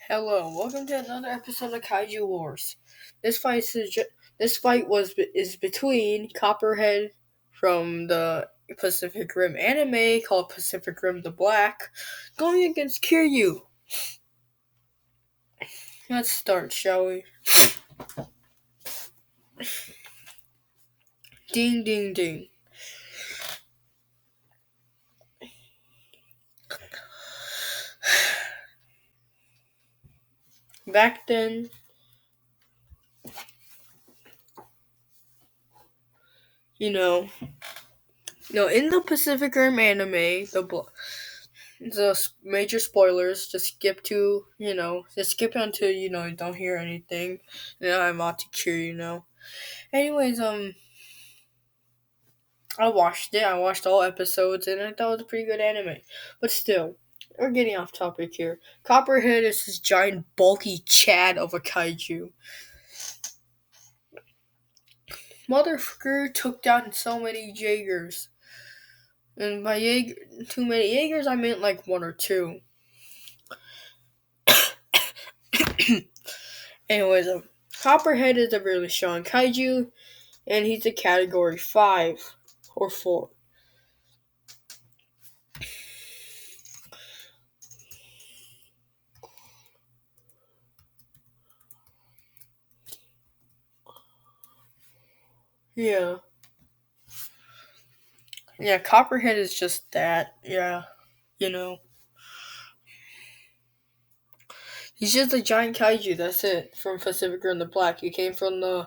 Hello, welcome to another episode of Kaiju Wars. This fight is between Copperhead from the Pacific Rim anime called Pacific Rim the Black, going against Kiryu. Let's start, shall we? Ding ding ding. Back then, you know, in the Pacific Rim anime, the major spoilers. Just skip until you don't hear anything. And then I'm out to Kiryu now. Anyways, I watched it. I watched all episodes, and I thought it was a pretty good anime. But still, we're getting off topic here. Copperhead is this giant, bulky Chad of a kaiju. Motherfucker took down so many Jaegers. And by too many Jaegers, I meant like one or two. Anyways, Copperhead is a really strong kaiju, and he's a category 5 or 4. Yeah. Yeah, Copperhead is just that. Yeah. You know. He's just a giant kaiju, that's it. From Pacific Rim the Black. He came from the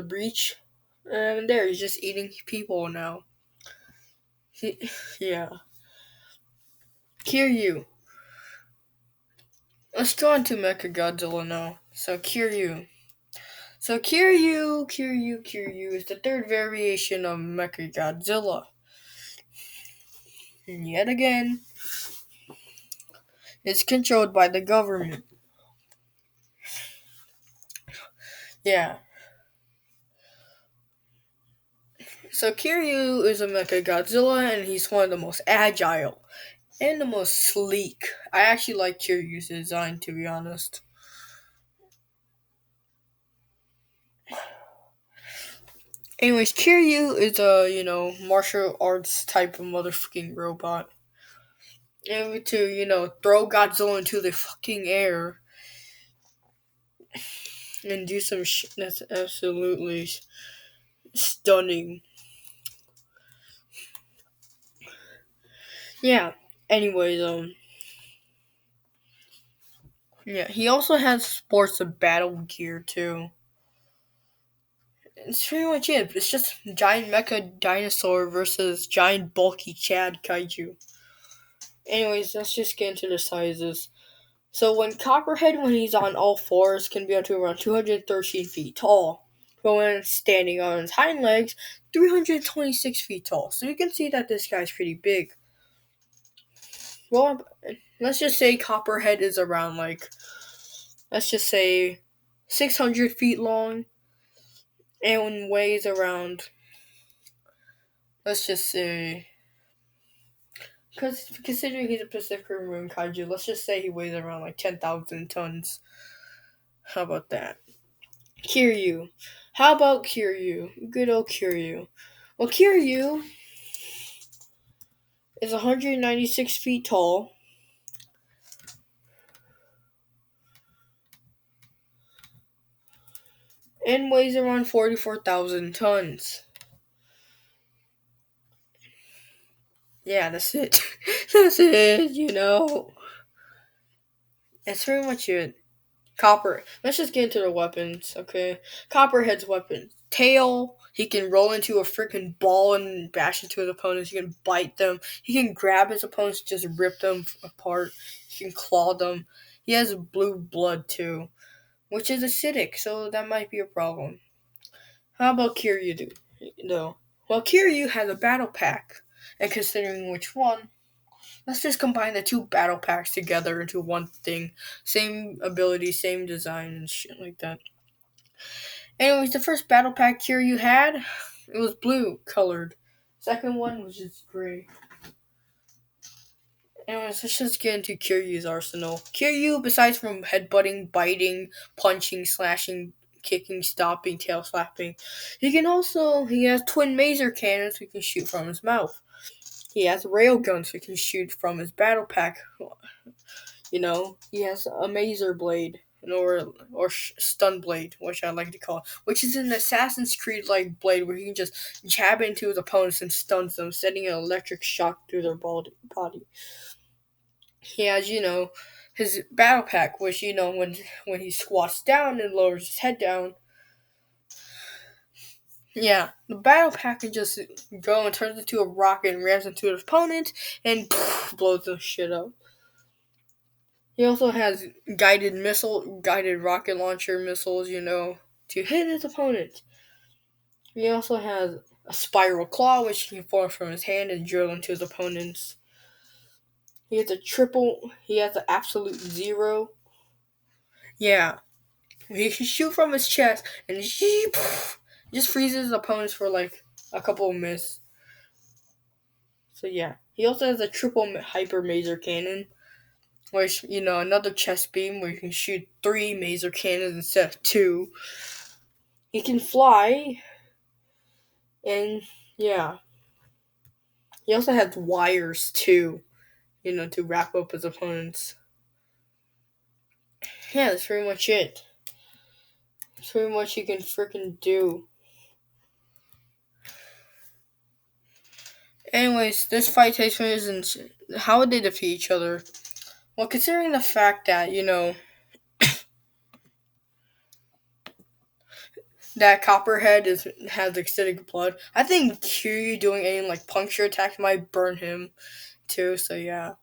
breach. And there, he's just eating people now. Yeah. Kiryu. Let's go on to Mechagodzilla now. Kiryu is the third variation of Mechagodzilla. And yet again, it's controlled by the government. Yeah. So Kiryu is a Mechagodzilla, and he's one of the most agile and the most sleek. I actually like Kiryu's design, to be honest. Anyways, Kiryu is a, martial arts type of motherfucking robot. And to, throw Godzilla into the fucking air and do some shit that's absolutely stunning. Yeah. Anyways, yeah, he also has sports of battle gear too. It's pretty much it. It's just giant mecha dinosaur versus giant bulky Chad kaiju. Anyways, let's just get into the sizes. So when he's on all fours, can be up to around 213 feet tall. But when it's standing on his hind legs, 326 feet tall. So you can see that this guy's pretty big. Well, let's just say Copperhead is around let's just say 600 feet long and weighs around, let's just say, because considering he's a Pacific Rim kaiju, let's just say he weighs around 10,000 tons. How about that? Kiryu. How about Kiryu? Good old Kiryu. Well, Kiryu is 196 feet tall. And weighs around 44,000 tons. Yeah, that's it. That's it. That's pretty much it. Let's just get into the weapons, okay? Copperhead's weapon. Tail. He can roll into a freaking ball and bash into his opponents. He can bite them. He can grab his opponents, just rip them apart. He can claw them. He has blue blood too, which is acidic, so that might be a problem. How about Kiryu, though? Well, Kiryu has a battle pack, and considering which one, let's just combine the two battle packs together into one thing. Same ability, same design, and shit like that. Anyways, the first battle pack Kiryu had, it was blue colored. Second one was just gray. Anyways, let's just get into Kiryu's arsenal. Kiryu, besides from headbutting, biting, punching, slashing, kicking, stomping, tail slapping, he has twin maser cannons he can shoot from his mouth. He has rail guns he can shoot from his battle pack. He has a maser blade, or stun blade, which I like to call it, which is an Assassin's Creed like blade where he can just jab into his opponents and stuns them, sending an electric shock through their body. He has, his battle pack, which when he squats down and lowers his head down. Yeah, the battle pack can just go and turns into a rocket and rams into his opponent and blows the shit up. He also has guided rocket launcher missiles, to hit his opponent. He also has a spiral claw, which he can form from his hand and drill into his opponents. He has an absolute zero. Yeah. He can shoot from his chest and just freezes his opponents for like a couple of minutes. So yeah. He also has a triple hyper maser cannon, which, another chest beam where you can shoot 3 maser cannons instead of 2. He can fly, and yeah. He also has wires too, to wrap up his opponents. Yeah, that's pretty much it. That's pretty much he can freaking do. Anyways, this fight takes place in... How would they defeat each other? Well, considering the fact that, that Copperhead has acidic blood, I think Kiryu doing any, puncture attacks might burn him, too, so yeah.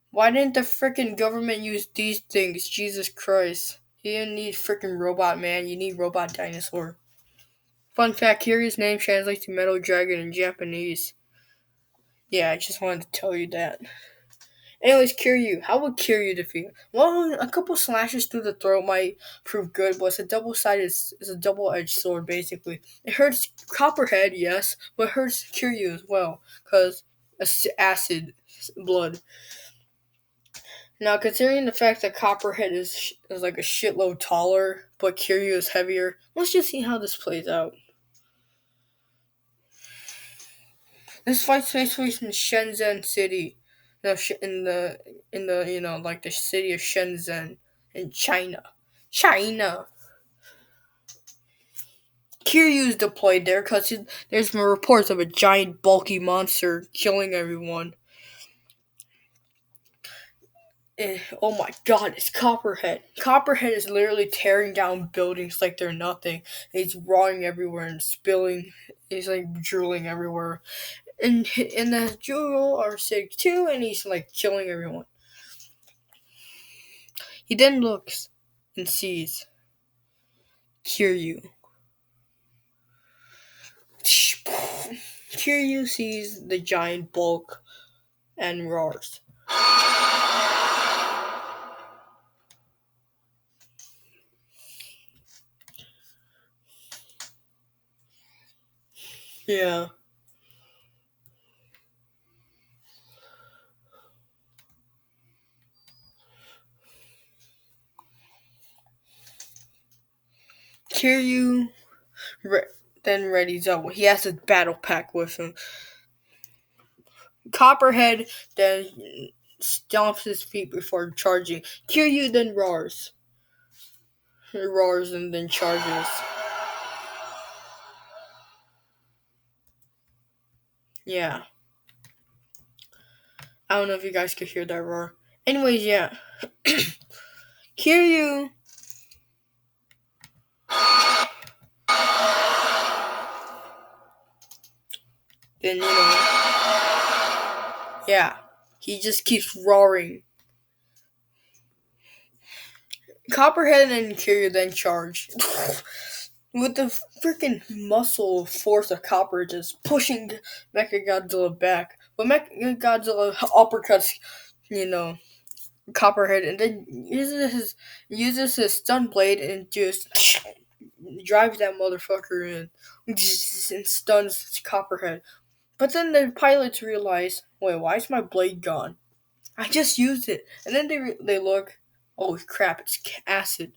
Why didn't the freaking government use these things? Jesus Christ. You didn't need freaking Robot Man, you need Robot Dinosaur. Fun fact, Kiryu's name translates to Metal Dragon in Japanese. Yeah, I just wanted to tell you that. Anyways, Kiryu. How would Kiryu defeat him? Well, a couple slashes through the throat might prove good, but it's a double-edged sword, basically. It hurts Copperhead, yes, but it hurts Kiryu as well, because acid blood. Now, considering the fact that Copperhead is like a shitload taller, but Kiryu is heavier, let's just see how this plays out. This fight takes place in Shenzhen City. No, in the the city of Shenzhen in China. China. Kiryu is deployed there because there's reports of a giant bulky monster killing everyone. Oh my god, it's Copperhead. Copperhead is literally tearing down buildings like they're nothing. He's roaring everywhere and spilling. He's like drooling everywhere. And the jewel are sick too, and he's like killing everyone. He then looks and sees Kiryu. Kiryu sees the giant bulk and roars. Yeah. Kiryu then readies up. He has his battle pack with him. Copperhead then stomps his feet before charging. Kiryu then roars. He roars and then charges. Yeah. I don't know if you guys could hear that roar. Anyways, yeah. Kiryu. Then, yeah. He just keeps roaring. Copperhead and Kiryu then charge. With the freaking muscle force of Copper just pushing Mechagodzilla back. But Mechagodzilla uppercuts, Copperhead and then uses his stun blade and just drives that motherfucker in and stuns Copperhead. But then the pilots realize, wait, why is my blade gone? I just used it. And then they look, oh crap, it's acid.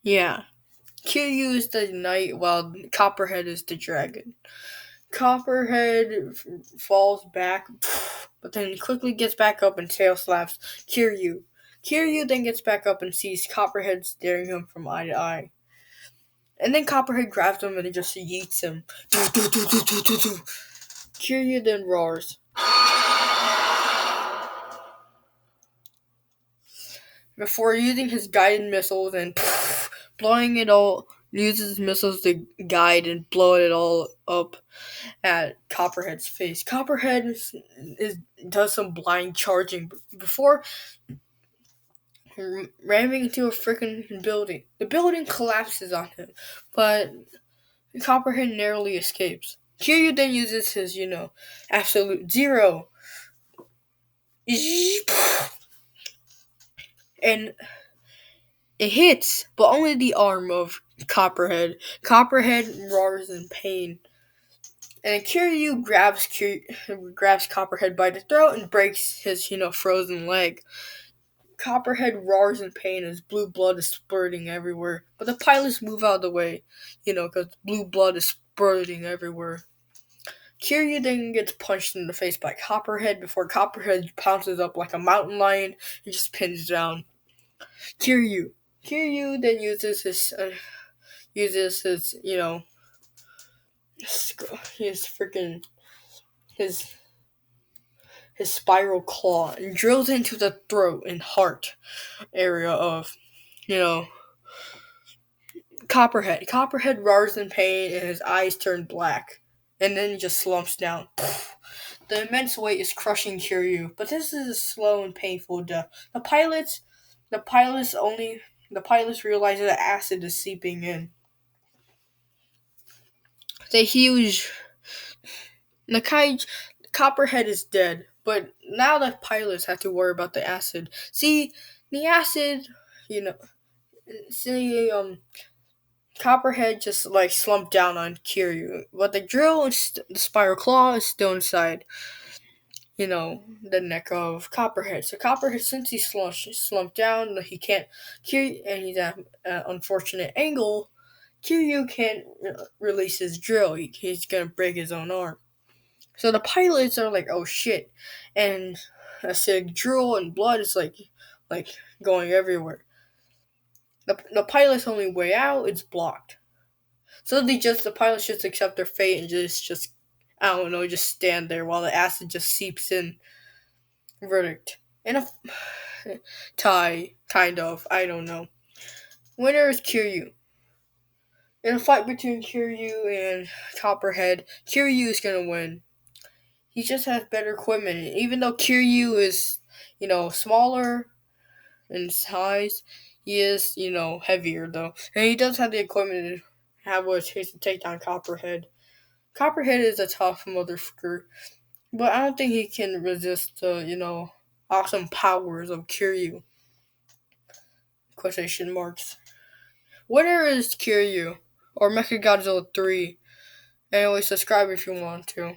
Yeah. Kiryu is the knight while Copperhead is the dragon. Copperhead falls back, but then quickly gets back up and tail slaps Kiryu. Kiryu then gets back up and sees Copperhead staring him from eye to eye. And then Copperhead grabs him and just yeets him. Kiryu then roars. Before using his guided missiles and blowing it all, uses missiles to guide and blow it all up at Copperhead's face. Copperhead does some blind charging before ramming into a freaking building. The building collapses on him, but Copperhead narrowly escapes. Kiryu then uses his, absolute zero. And it hits, but only the arm of Copperhead. Copperhead roars in pain. And Kiryu grabs Copperhead by the throat and breaks his, frozen leg. Copperhead roars in pain as blue blood is spurting everywhere. But the pilots move out of the way, because blue blood is spurting everywhere. Kiryu then gets punched in the face by Copperhead before Copperhead pounces up like a mountain lion and just pins down Kiryu. Kiryu then uses his, his freaking, his spiral claw and drills into the throat and heart area of, Copperhead. Copperhead roars in pain and his eyes turn black. And then he just slumps down. The immense weight is crushing Kiryu, but this is a slow and painful death. The pilots realize that acid is seeping in. The huge Copperhead is dead, but now the pilots have to worry about the acid. See, the acid, Copperhead just slumped down on Kiryu, but the drill and the spiral claw is still inside, the neck of Copperhead. So Copperhead, since he slumped down, he can't. Kiryu, and he's at an unfortunate angle. Kiryu can't release his drill. He's gonna break his own arm. So the pilots are like, "Oh shit!" And acidic drill and blood is like going everywhere. The pilot's only way out is blocked. So the pilots just accept their fate and just I don't know, just stand there while the acid just seeps in. Verdict. In a tie, kind of, I don't know. Winner is Kiryu. In a fight between Kiryu and Copperhead, Kiryu is gonna win. He just has better equipment. Even though Kiryu is, smaller in size, he is, heavier though. And he does have the equipment to have what it takes to take down Copperhead. Copperhead is a tough motherfucker, but I don't think he can resist the, awesome powers of Kiryu. Quotation marks. Winner is Kiryu, or Mechagodzilla 3. Anyway, subscribe if you want to.